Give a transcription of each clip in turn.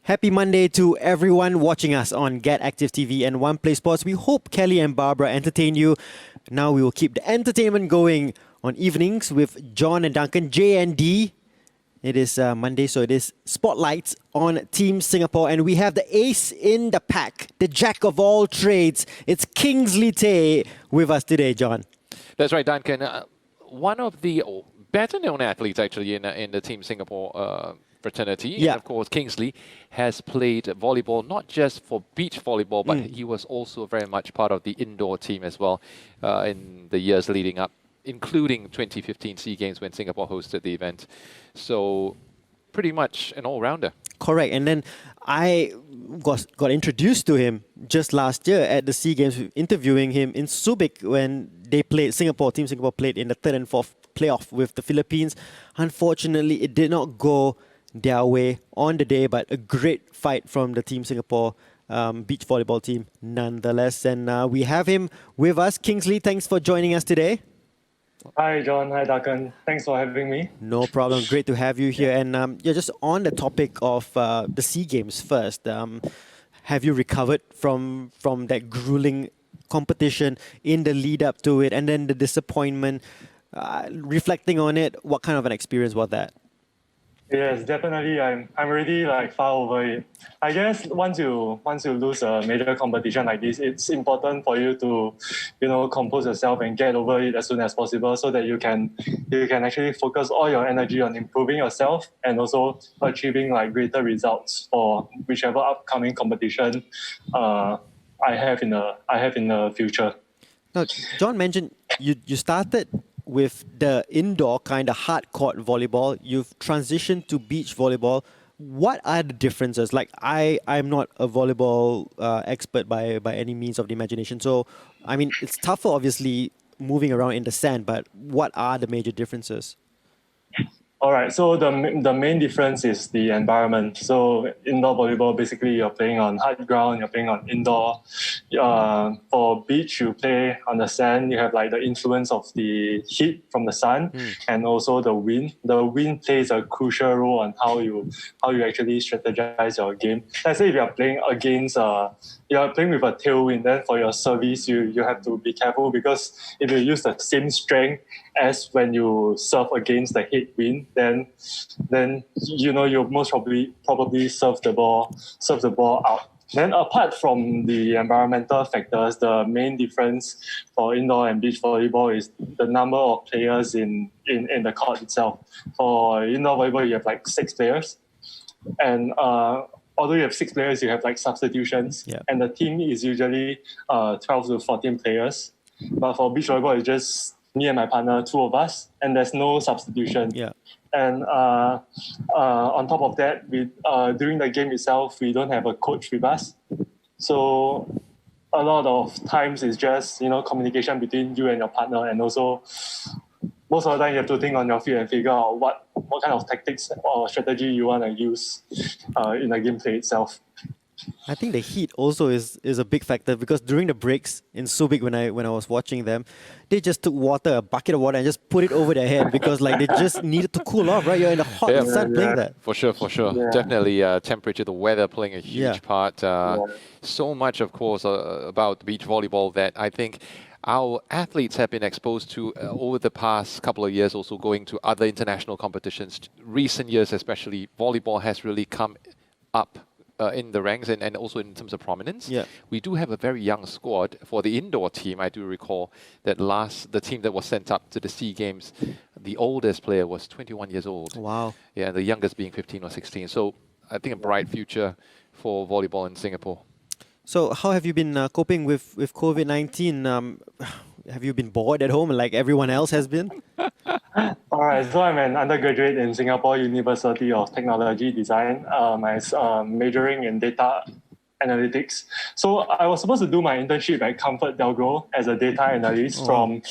Happy Monday to everyone watching us on Get Active TV and One Play Sports. We hope Kelly and Barbara entertain you. Now we will keep the entertainment going on evenings with John and Duncan, J and D. It is Monday, so it is spotlights on Team Singapore, and we have the ace in the pack, the jack of all trades. It's Kingsley Tay with us today, John. That's right, Duncan. One of the better-known athletes, actually, in the Team Singapore fraternity. Yeah. And of course, Kingsley has played volleyball, not just for beach volleyball, but he was also very much part of the indoor team as well in the years leading up, including 2015 SEA Games when Singapore hosted the event. So pretty much an all-rounder. Correct. And then I got introduced to him just last year at the SEA Games, interviewing him in Subic when they played, Team Singapore played in the third and fourth playoff with the Philippines. Unfortunately, it did not go their way on the day, but a great fight from the Team Singapore beach volleyball team nonetheless. And we have him with us. Kingsley, thanks for joining us today. Hi, John. Hi, Duncan. Thanks for having me. No problem. Great to have you here. And yeah, just on the topic of the SEA Games first, have you recovered from that grueling competition in the lead up to it, and then the disappointment? Reflecting on it, what kind of an experience was that? Yes, definitely. I'm already far over it. I guess once you lose a major competition like this, it's important for you to, compose yourself and get over it as soon as possible, so that you can actually focus all your energy on improving yourself and also achieving greater results for whichever upcoming competition I have in the future. Now, John mentioned you started with the indoor kind of hard court volleyball. You've transitioned to beach volleyball. What are the differences? I'm not a volleyball expert by any means of the imagination. So, I mean, it's tougher, obviously, moving around in the sand, but what are the major differences? All right, so the main difference is the environment. So indoor volleyball, basically you're playing on hard ground, you're playing on indoor. For beach, you play on the sand. You have the influence of the heat from the sun and also the wind. The wind plays a crucial role on how you actually strategize your game. Let's say if you're playing against you're playing with a tailwind, then for your service, you have to be careful, because if you use the same strength as when you serve against the headwind, then you most probably serve the ball out. Then apart from the environmental factors, the main difference for indoor and beach volleyball is the number of players in the court itself. For indoor volleyball, you have 6 players, and although you have 6 players, you have substitutions, and the team is usually 12 to 14 players. But for beach volleyball, it's just me and my partner, 2 of us, and there's no substitution. Yeah. And on top of that, during the game itself, we don't have a coach with us. So a lot of times it's just communication between you and your partner, and also most of the time you have to think on your feet and figure out what kind of tactics or strategy you want to use in the gameplay itself. I think the heat also is a big factor, because during the breaks in Subic, when I was watching them, they just took a bucket of water, and just put it over their head, because they just needed to cool off, right? You're in the hot sun playing that. For sure. Yeah. Definitely temperature, the weather playing a huge part. So much, of course, about beach volleyball that I think our athletes have been exposed to over the past couple of years, also going to other international competitions. Recent years especially, volleyball has really come up in the ranks and also in terms of prominence. Yeah. We do have a very young squad for the indoor team. I do recall that the team that was sent up to the SEA Games, the oldest player was 21 years old. Wow. Yeah, the youngest being 15 or 16. So I think a bright future for volleyball in Singapore. So how have you been coping with COVID-19? Have you been bored at home like everyone else has been? All right, so I'm an undergraduate in Singapore University of Technology Design. I'm majoring in data analytics. So I was supposed to do my internship at Comfort Delgro as a data analyst from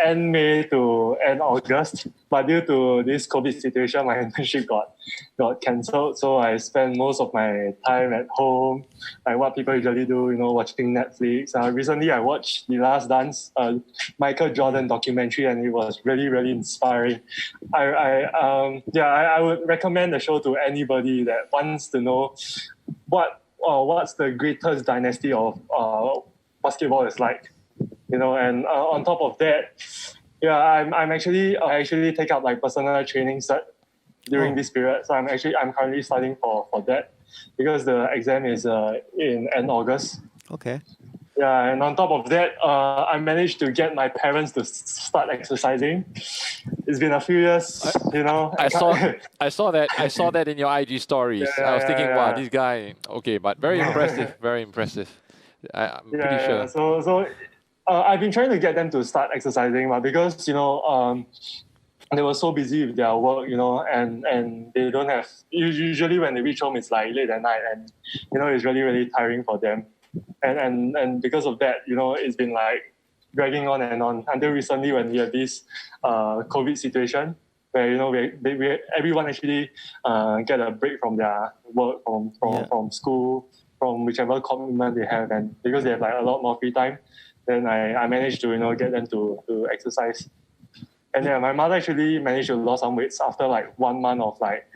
end May to end August. But due to this COVID situation, my internship got cancelled. So I spent most of my time at home, like what people usually do, watching Netflix. Recently, I watched The Last Dance, Michael Jordan documentary, and it was really, really inspiring. I would recommend the show to anybody that wants to know what's the greatest dynasty of basketball is like, and on top of that, I actually take up like personal training cert during this period. So I'm currently studying for that because the exam is in end August. Okay. Yeah, and on top of that, I managed to get my parents to start exercising. It's been a few years, I saw that in your IG stories. I was thinking, wow, this guy. Okay, but very impressive, very impressive. I'm pretty sure. So I've been trying to get them to start exercising, but because they were so busy with their work, and they don't have. Usually, when they reach home, it's like late at night, and it's really, really tiring for them. And because of that, it's been like dragging on and on until recently when we had this COVID situation where everyone actually get a break from their work, from school, from whichever commitment they have, and because they have like a lot more free time, then I managed to get them to exercise. And yeah, my mother actually managed to lose some weight after like 1 month of like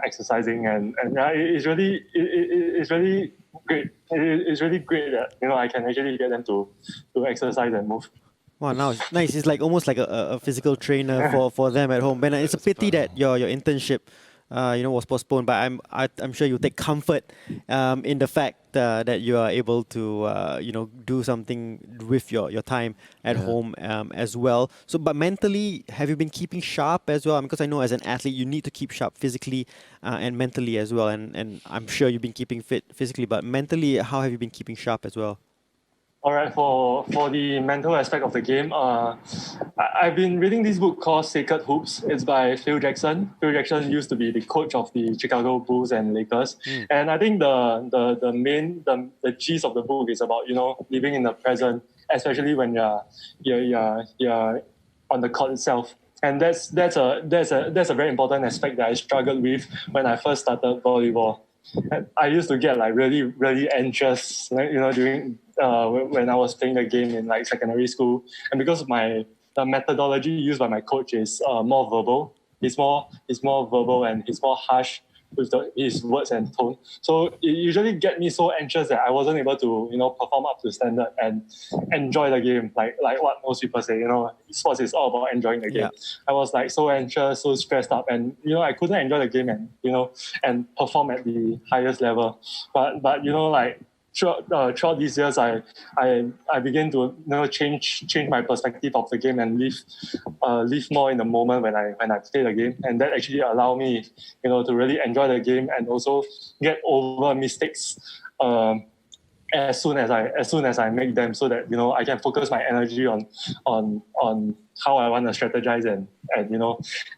exercising, and it's really great. It's really great that I can actually get them to exercise and move. Wow, nice. It's like almost like a physical trainer for them at home. But it's a pity that your internship was postponed. But I'm sure you take comfort in the fact that you are able to do something with your time at home as well. So, but mentally, have you been keeping sharp as well? Because I know as an athlete, you need to keep sharp physically and mentally as well. And I'm sure you've been keeping fit physically, but mentally, how have you been keeping sharp as well? All right, for the mental aspect of the game, I've been reading this book called Sacred Hoops. It's by Phil Jackson. Phil Jackson used to be the coach of the Chicago Bulls and Lakers. And I think the gist of the book is about living in the present, especially when you're on the court itself. And that's a very important aspect that I struggled with when I first started volleyball. I used to get like really, really anxious, during when I was playing the game in like secondary school, and because the methodology used by my coach is more verbal. It's more verbal and it's more harsh with his words and tone. So it usually get me so anxious that I wasn't able to perform up to standard and enjoy the game like what most people say. Sports is all about enjoying the game. Yeah. I was like so anxious, so stressed up, and I couldn't enjoy the game and perform at the highest level. But like throughout these years, I began to change my perspective of the game and live more in the moment when I play the game, and that actually allowed me to really enjoy the game and also get over mistakes as soon as I make them, so that I can focus my energy on how I want to strategize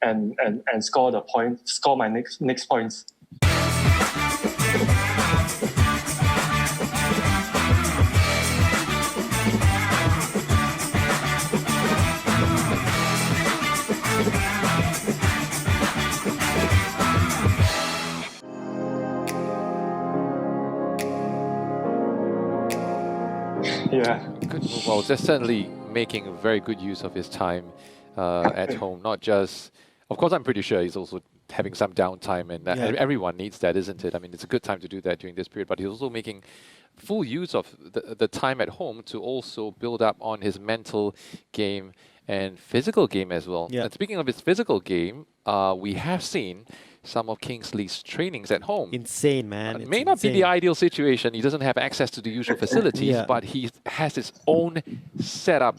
and score my next points. Yeah. Good. Well, just certainly making very good use of his time at home. Not just, of course, I'm pretty sure he's also having some downtime, and everyone needs that, isn't it? I mean, it's a good time to do that during this period, but he's also making full use of the time at home to also build up on his mental game and physical game as well. Yeah. And speaking of his physical game, we have seen some of Kingsley's trainings at home. Insane, man. It may not be the ideal situation. He doesn't have access to the usual facilities, but he has his own setup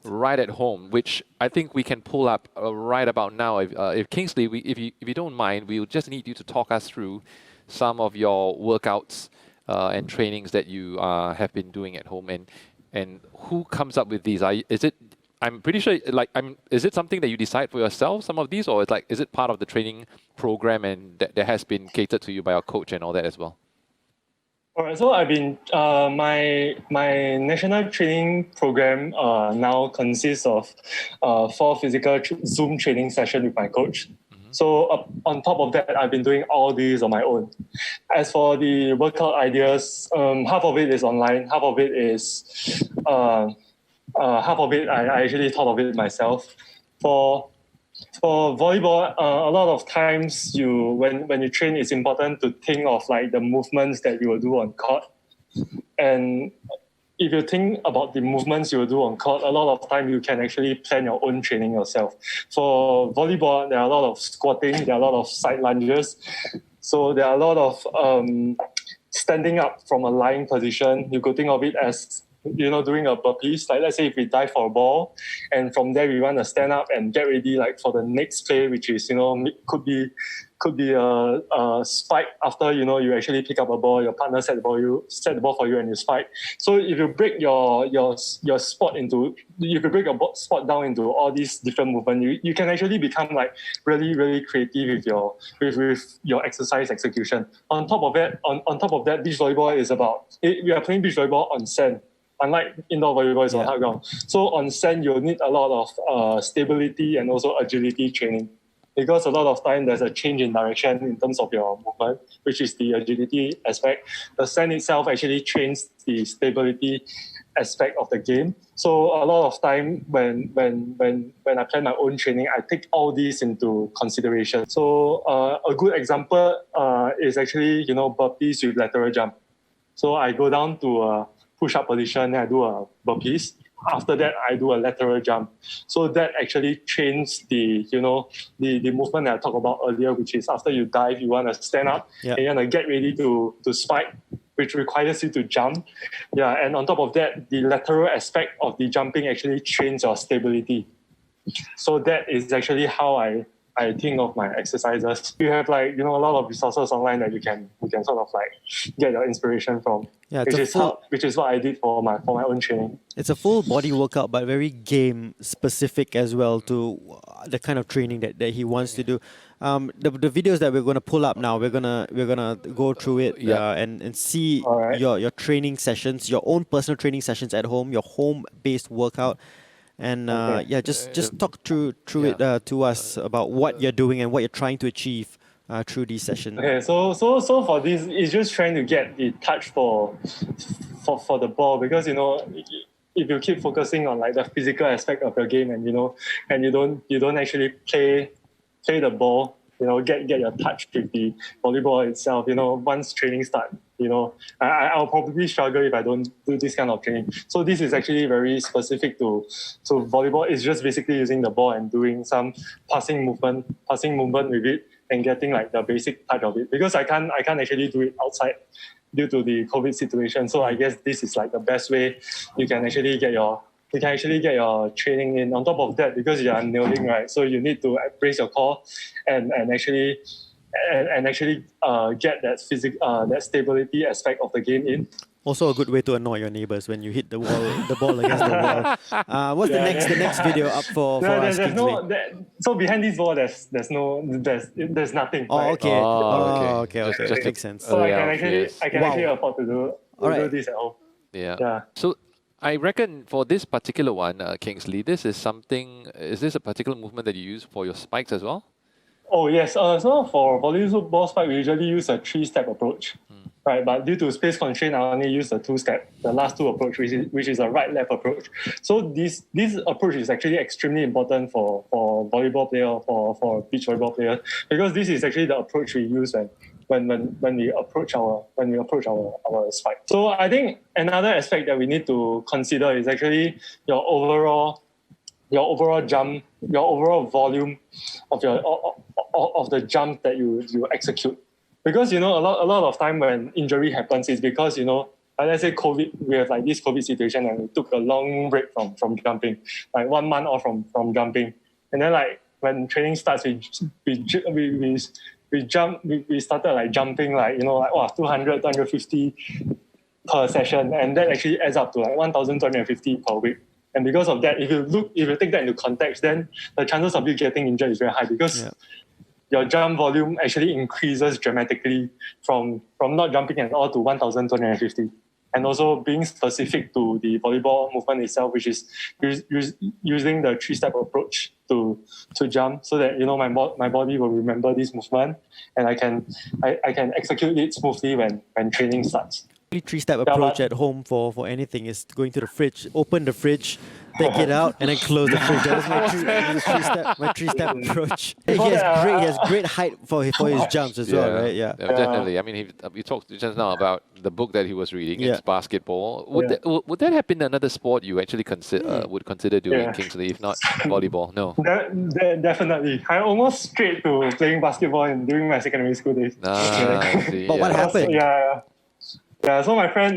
right at home, which I think we can pull up right about now. If Kingsley, if you don't mind, we'll just need you to talk us through some of your workouts and trainings that you have been doing at home, and who comes up with these? I'm pretty sure, is it something that you decide for yourself, some of these, or is it part of the training program and that has been catered to you by your coach and all that as well? All right, so I've been my national training program now consists of 4 physical Zoom training sessions with my coach. So on top of that, I've been doing all these on my own. As for the workout ideas, half of it is online, half of it is half of it I actually thought of it myself. For volleyball, a lot of times when you train, it's important to think of like the movements that you will do on court. And if you think about the movements you will do on court, a lot of time you can actually plan your own training yourself. For volleyball, there are a lot of squatting, there are a lot of side lunges. So there are a lot of standing up from a lying position. You could think of it as doing a burpees. Like let's say if we dive for a ball, and from there we want to stand up and get ready like for the next play, which is could be a spike after you actually pick up a ball, your partner set the ball for you, and you spike. So if you break your sport into, you could break your sport down into all these different movements, you can actually become like really really creative with your exercise execution. On top of that, beach volleyball is about we are playing beach volleyball on sand. Unlike indoor volleyball, is on hard ground. So on sand, you'll need a lot of stability and also agility training, because a lot of time there's a change in direction in terms of your movement, which is the agility aspect. The sand itself actually trains the stability aspect of the game. So a lot of time when I plan my own training, I take all these into consideration. So a good example is actually burpees with lateral jump. So I go down to a push-up position, then I do a burpees. After that, I do a lateral jump. So that actually trains the movement that I talked about earlier, which is after you dive, you want to stand up and you want to get ready to spike, which requires you to jump. Yeah, and on top of that, the lateral aspect of the jumping actually trains your stability. So that is actually how I think of my exercises. You have a lot of resources online that you can sort of like get your inspiration from. Yeah, which is what I did for my own training. It's a full body workout, but very game specific as well to the kind of training that he wants to do. The videos that we're gonna pull up now, we're gonna go through it and see your training sessions, your own personal training sessions at home, your home based workout. And just talk through it to us about what you're doing and what you're trying to achieve through these sessions. Okay, so for this, it's just trying to get the touch for the ball, because if you keep focusing on like the physical aspect of your game and you don't actually play the ball, get your touch with the volleyball itself. Once training starts, I'll probably struggle if I don't do this kind of training. So this is actually very specific to volleyball. It's just basically using the ball and doing some passing movement with it and getting like the basic touch of it. Because I can't actually do it outside due to the COVID situation. So I guess this is like the best way you can actually get your training in. On top of that, because you are kneeling, right? So you need to brace your core and actually get that stability aspect of the game in. Also a good way to annoy your neighbors when you hit the ball against the wall. What's the next video up for us, Kingsley? So behind this wall, there's nothing. Oh, right? okay. Okay. Just makes sense. So I can actually afford to do this at home. Yeah. So I reckon for this particular one, Kingsley, is this a particular movement that you use for your spikes as well? Oh yes. So for volleyball spike, we usually use a 3-step approach. Right, but due to space constraint, I only use the 2-step, the last 2 approach, which is a right-left approach. So this approach is actually extremely important for volleyball player, for beach volleyball player, because this is actually the approach we use when we approach our spike. So I think another aspect that we need to consider is actually your overall jump, your overall volume of the jump that you execute. Because a lot of time when injury happens is because let's say COVID, we have like this COVID situation and we took a long break from jumping, like 1 month off from jumping, and then like when training starts, we started like jumping like 200, 250 per session, and that actually adds up to like 1,250 per week. And because of that, if you take that into context, then the chances of you getting injured is very high, because your jump volume actually increases dramatically from not jumping at all to 1,250. And also being specific to the volleyball movement itself, which is using the 3-step approach to jump, so that my body will remember this movement, and I can execute it smoothly when training starts. 3-step approach at home for anything is going to the fridge, open the fridge, take it out, and then close the fridge. That's my 3-step approach. He has great height for his jumps as well, right? Yeah. Definitely. I mean, you talked just now about the book that he was reading. It's basketball. Would that have been another sport you actually would consider doing, Kingsley, if not volleyball? No. Definitely. I almost strayed to playing basketball during my secondary school days. I see. But what happened? Yeah, so my friends,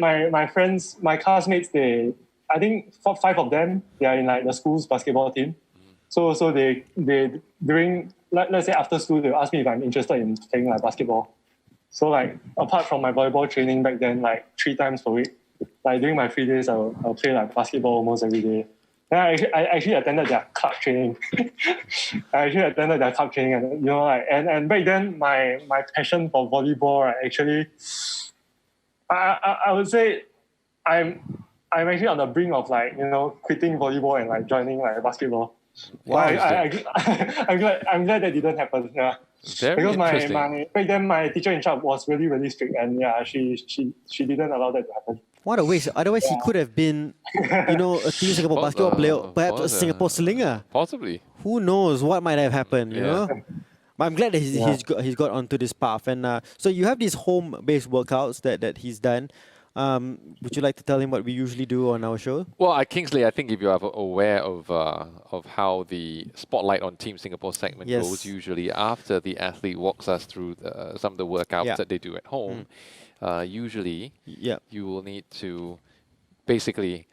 my classmates, I think 5 of them, they are in like the school's basketball team. So they during, let's say after school, they ask me if I'm interested in playing like basketball. So like apart from my volleyball training back then, like 3 times per week, like during my free days, I'll play like basketball almost every day. Then I actually attended their club training. And and back then my passion for volleyball, right, actually, I would say I'm actually on the brink of like quitting volleyball and like joining like basketball. Wow, I'm glad that didn't happen. Yeah, because my back then my teacher in charge was really strict, and she didn't allow that to happen. What a waste! Otherwise, he could have been, a Team Singapore basketball player, perhaps a Singapore slinger. Possibly. Who knows what might have happened? You know. But I'm glad that he's got onto this path. And so you have these home-based workouts that he's done. Would you like to tell him what we usually do on our show? Well, Kingsley, I think if you are aware of how the Spotlight on Team Singapore segment goes, usually after the athlete walks us through some of the workouts that they do at home, usually you will need to basically,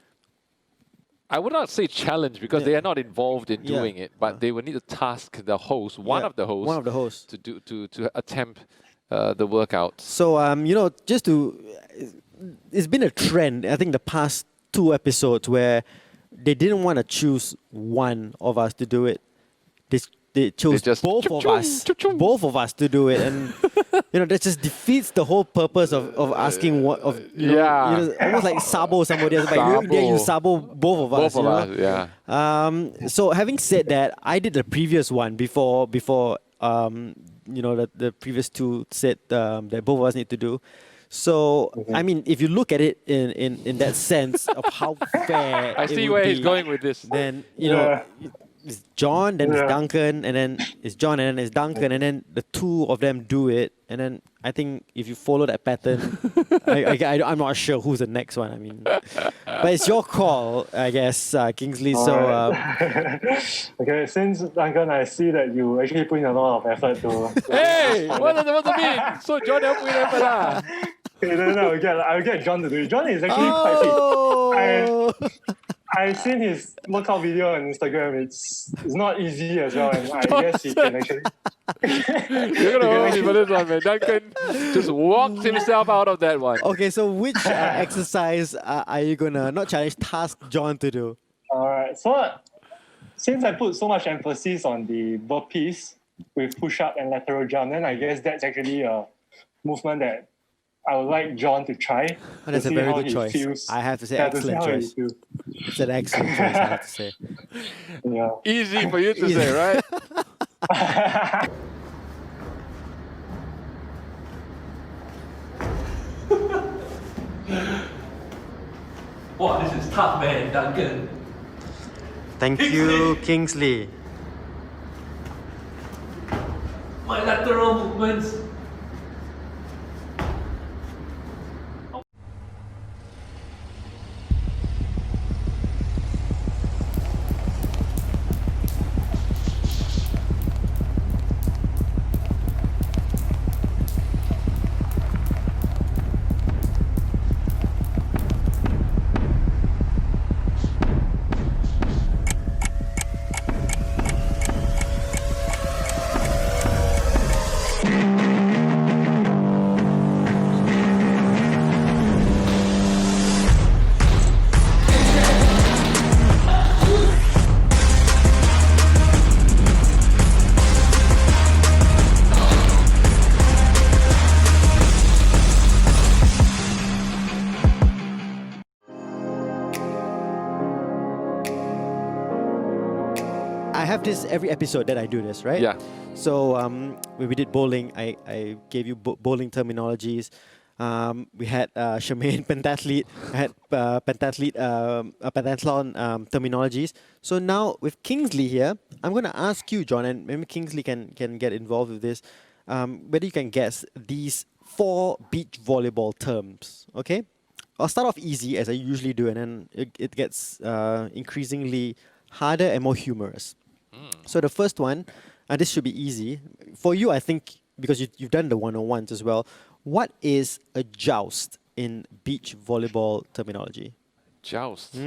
I would not say challenge because they are not involved in doing it, but they will need to task the host, one of the hosts, to attempt the workout. So it's been a trend. I think the past 2 episodes where they didn't want to choose one of us to do it. They chose both of us to do it, and that just defeats the whole purpose of asking almost like sabo somebody else. Like you sabo both of us. So having said that, I did the previous one before the previous 2 said that both of us need to do. So I mean, if you look at it in that sense of how fair, I see where he's going with this. Then it's John, then it's Duncan, and then it's John, and then it's Duncan, and then the 2 of them do it. And then I think if you follow that pattern, I'm not sure who's the next one. I mean, but it's your call, I guess, Kingsley. Okay, since Duncan, I see that you actually put in a lot of effort to. Hey, what does it mean? So John helped me effort, lah. Okay, then I'll get John to do it. John is actually quite fit. I've seen his workout video on Instagram. It's not easy as well, and I guess he can actually. You're gonna hold me for this one, man. Duncan just walked himself out of that one. Okay, so which exercise are you gonna task John to do? Alright, so since I put so much emphasis on the burpees with push-up and lateral jump, then I guess that's actually a movement that I would like John to try. Oh, that's a very good choice. Feels. I have to say, excellent choice. It's an excellent choice, I have to say. Yeah. Easy for you to say, right? Wow, this is tough, man, Duncan. Thank you, Kingsley. My lateral movements. this every episode that I do this, right? Yeah. So when we did bowling, I gave you bowling terminologies. We had Charmaine pentathlete. I had pentathlon terminologies. So now with Kingsley here, I'm going to ask you, John, and maybe Kingsley can get involved with this. Whether you can guess these 4 beach volleyball terms. Okay, I'll start off easy as I usually do, and then it gets increasingly harder and more humorous. So the first one, this should be easy for you, I think, because you've done the 101s as well. What is a joust in beach volleyball terminology? Joust.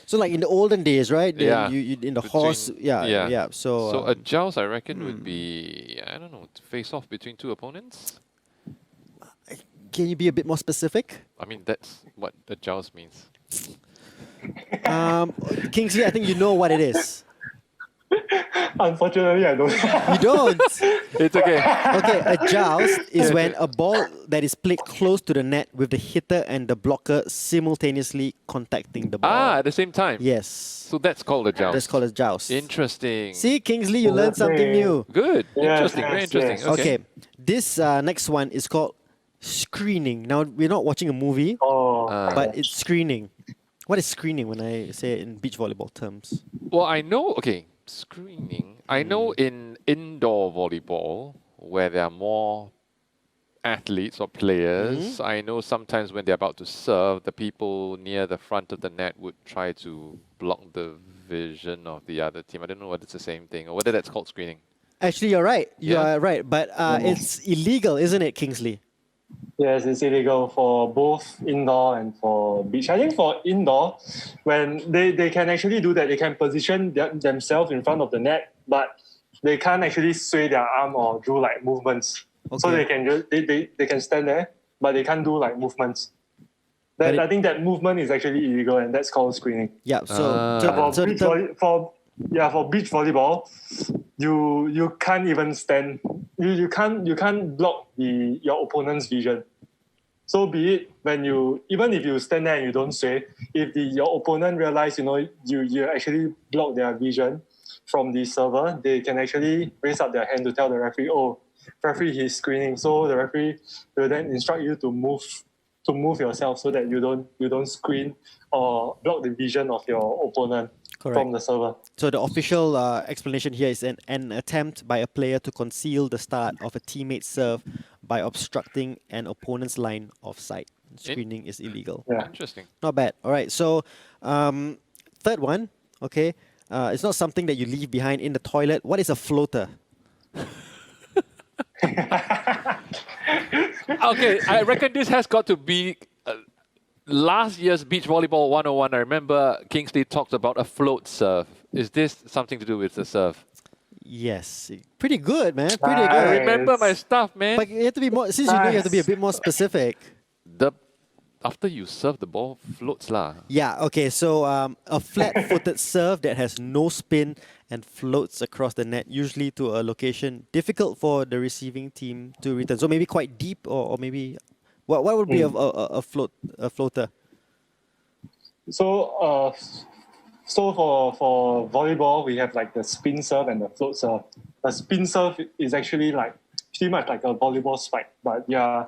So like in the olden days, right? Yeah. You in the horse. Yeah. So a joust, I reckon, would be, I don't know, to face off between 2 opponents. Can you be a bit more specific? I mean, that's what a joust means. Kingsley, I think you know what it is. Unfortunately, I don't. You don't. It's okay. Okay, a joust is when a ball that is played close to the net with the hitter and the blocker simultaneously contacting the ball. At the same time. Yes. So that's called a joust. That's called a joust. Interesting. See, Kingsley, you learned something new. Good. Yes, Interesting. Very yes, interesting. yes. Okay, this next one is called screening. Now, we're not watching a movie, but it's screening. What is screening when I say it in beach volleyball terms? Well, I know, screening. I know in indoor volleyball, where there are more athletes or players, I know sometimes when they're about to serve, the people near the front of the net would try to block the vision of the other team. I don't know whether it's the same thing or whether that's called screening. Actually, you're right. You Yeah. are right. But it's illegal, isn't it, Kingsley? Yes, it's illegal for both indoor and for beach. I think for indoor, when they can actually do that, they can position themselves in front of the net, but they can't actually sway their arm or do like movements. So Okay. they can just they can stand there, but they can't do like movements. But I think that movement is actually illegal, and that's called screening. Yeah. So, For beach volleyball, you can't even stand. You can't block your opponent's vision. So be it even if you stand there and you don't sway, if your opponent realize you actually block their vision from the server, they can actually raise up their hand to tell the referee, oh, referee, he's screening. So the referee will then instruct you to move yourself so that you don't screen or block the vision of your opponent. Correct. From the server. So the official explanation here is an attempt by a player to conceal the start of a teammate's serve by obstructing an opponent's line of sight. Screening is illegal. Yeah. Interesting. Not bad. All right. So third one, okay. It's not something that you leave behind in the toilet. What is a floater? Okay, I reckon this has got to be last year's Beach Volleyball 101. I remember Kingsley talked about a float serve. Is this something to do with the serve? Yes. Pretty good, man. Pretty Nice. I good. remember my stuff, man. But you have to be more, since you know, you have to be a bit more specific. After you serve, the ball floats lah. Yeah, okay, so a flat-footed serve that has no spin and floats across the net, usually to a location difficult for the receiving team to return. So maybe quite deep, or maybe what would be a floater? So for volleyball, we have like the spin serve and the float serve. The spin serve is actually like pretty much like a volleyball spike, but you're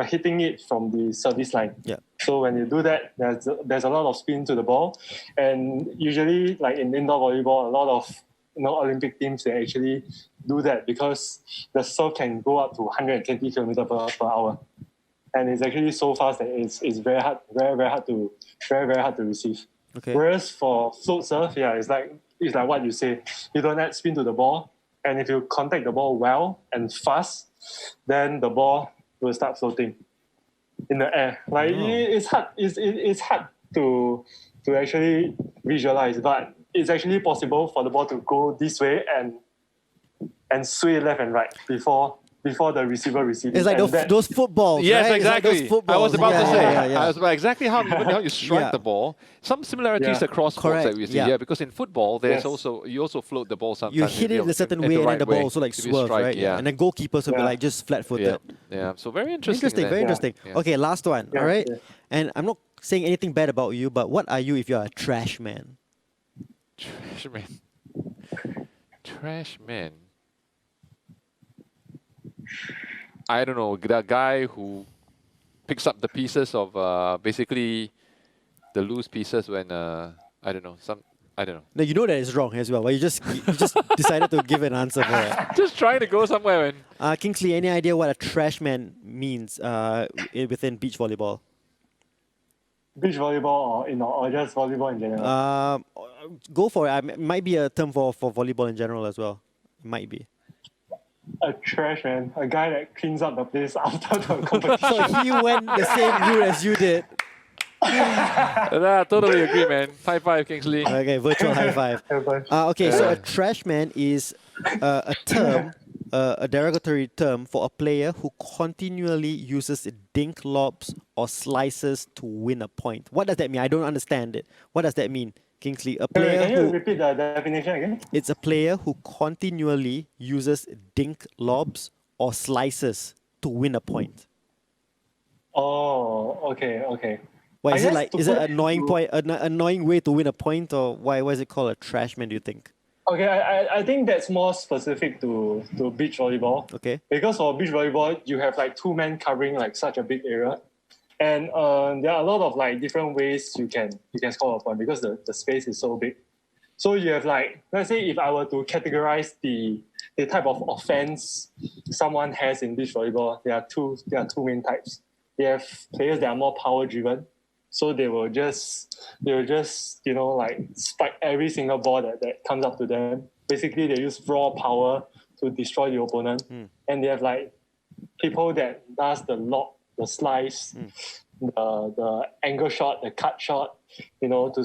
hitting it from the service line. Yeah. So when you do that, there's a lot of spin to the ball, and usually like in indoor volleyball, a lot of Olympic teams, they actually do that because the serve can go up to 120 km per hour, and it's actually so fast that it's very hard to receive. Okay. Whereas for float serve, it's like what you say. You don't add spin to the ball, and if you contact the ball well and fast, then the ball will start floating in the air. Like it's hard. It's hard to actually visualize, but it's actually possible for the ball to go this way and sway left and right before the receiver receives. It's like those footballs, Yes, right? exactly. It's like those footballs. I was about to say. Yeah. I was about exactly how you strike Yeah. the ball. Some similarities Yeah. across sports Correct, that we see yeah. here, because in football, there's Yes. you also float the ball sometimes. You hit it in a certain way, the and then right the ball way also like to be swerves, strike, right? Yeah. And then goalkeepers will be Yeah. like just flat-footed. Yeah. So very interesting. Interesting, very Yeah. interesting. Yeah. Okay, last one. Yeah, All right. yeah. And I'm not saying anything bad about you, but what are you if you're a trash man? Trash man. TRASHMAN. I don't know, the guy who picks up the pieces of basically the loose pieces when I don't know, I don't know. No, you know that it's wrong as well, but you just decided to give an answer for it. Just trying to go somewhere, man. Kingsley, any idea what a trashman means within beach volleyball? Beach volleyball or just volleyball in general? Go for it. It might be a term for volleyball in general as well. It might be. A trash man, a guy that cleans up the place after the competition. So he went the same route as you did. Totally agree, man. High five, Kingsley. Okay, virtual high five. Okay, so a trashman is a term, a derogatory term for a player who continually uses dink lobs or slices to win a point. What does that mean? I don't understand it. What does that mean, Kingsley? A player Can you repeat the definition again? It's a player who continually uses dink lobs or slices to win a point. Oh, okay. Why is it like? Is it an annoying way to win a point, or why is it called a trashman? Do you think? Okay, I think that's more specific to beach volleyball. Okay. Because for beach volleyball, you have like two men covering like such a big area, and there are a lot of like different ways you can score a point because the space is so big. So you have like, let's say if I were to categorize the type of offense someone has in beach volleyball, there are two main types. They have players that are more power driven. So they will just like spike every single ball that comes up to them. Basically, they use raw power to destroy the opponent. And they have like people that does the lob, the slice, the angle shot, the cut shot, to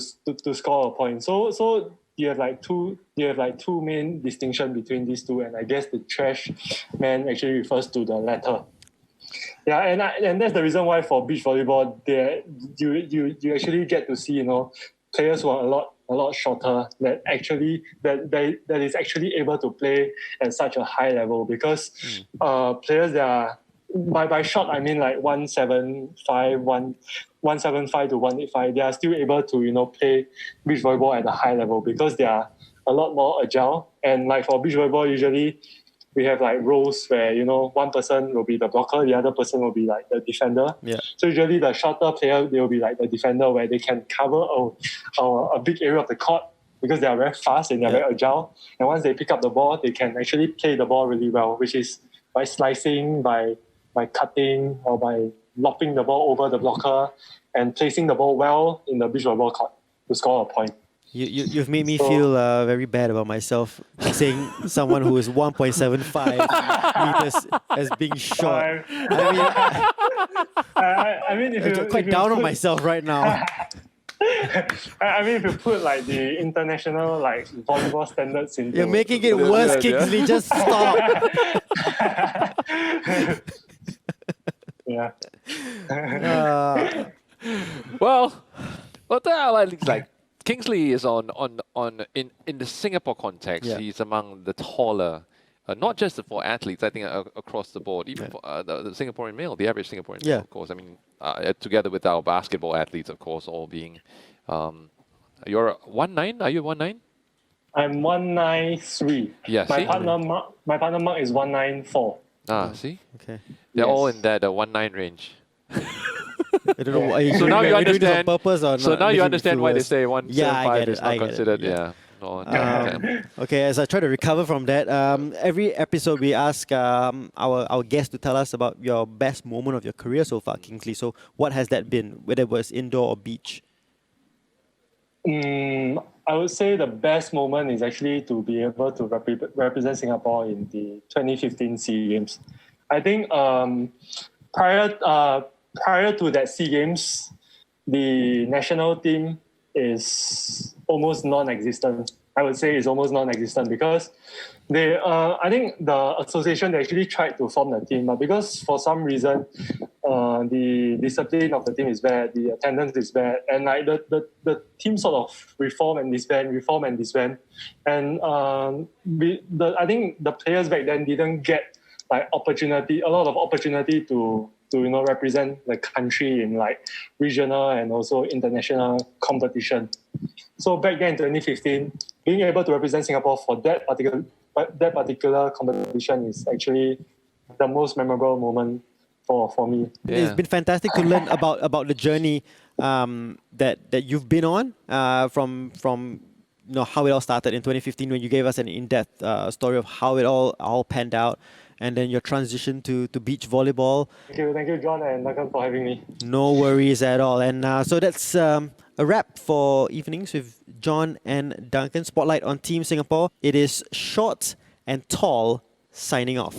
score a point. So you have like two main distinction between these two, and I guess the trash man actually refers to the latter. Yeah, and that's the reason why for beach volleyball, you actually get to see players who are a lot shorter that is actually able to play at such a high level, because players that are by short I mean like 175 to 185, they are still able to play beach volleyball at a high level because they are a lot more agile. And like for beach volleyball, usually we have like roles where one person will be the blocker, the other person will be like the defender. Yeah. So usually the shorter player, they will be like the defender, where they can cover a big area of the court because they are very fast and they are very agile. And once they pick up the ball, they can actually play the ball really well, which is by slicing, by cutting, or by lopping the ball over the blocker and placing the ball well in the beach volleyball court to score a point. You've made me feel very bad about myself saying someone who is 1.75 meters as being short. I mean, I'm quite down on myself right now. I mean, if you put like the international like volleyball standards into... You're making it worse, Kingsley. Just stop. Yeah. Well, like Kingsley is in the Singapore context. Yeah. He's among the taller, not just for athletes. I think across the board, even for the Singaporean male, the average Singaporean male, of course. I mean, together with our basketball athletes, of course, all being. You're 1'9"? Are you 1'9"? I'm 193. Yeah. My partner Mark is 194. See? Okay. They're all in that 1'9" range. I don't know. Are you So now you doing this on understand. purpose or So not? now you Making me understand feel why they worse. say 175 is not considered. Yeah. No, okay. Okay, as I try to recover from that, every episode we ask our guests to tell us about your best moment of your career so far, Kingsley. So what has that been, whether it was indoor or beach? I would say the best moment is actually to be able to represent Singapore in the 2015 SEA Games. I think prior to that SEA Games, the national team is almost non-existent. I would say it's almost non-existent because I think the association, they actually tried to form the team, but because for some reason the discipline of the team is bad, the attendance is bad, and like the team sort of reform and disband, and I think the players back then didn't get like a lot of opportunity to represent the country in like regional and also international competition. So back then in 2015, being able to represent Singapore for that particular competition is actually the most memorable moment for me. It's been fantastic to learn about the journey that you've been on from how it all started in 2015 when you gave us an in-depth story of how it all panned out, and then your transition to beach volleyball. Thank you, John and Duncan, for having me. No worries at all. And so that's a wrap for Evenings with John and Duncan. Spotlight on Team Singapore. It is Short and Tall signing off.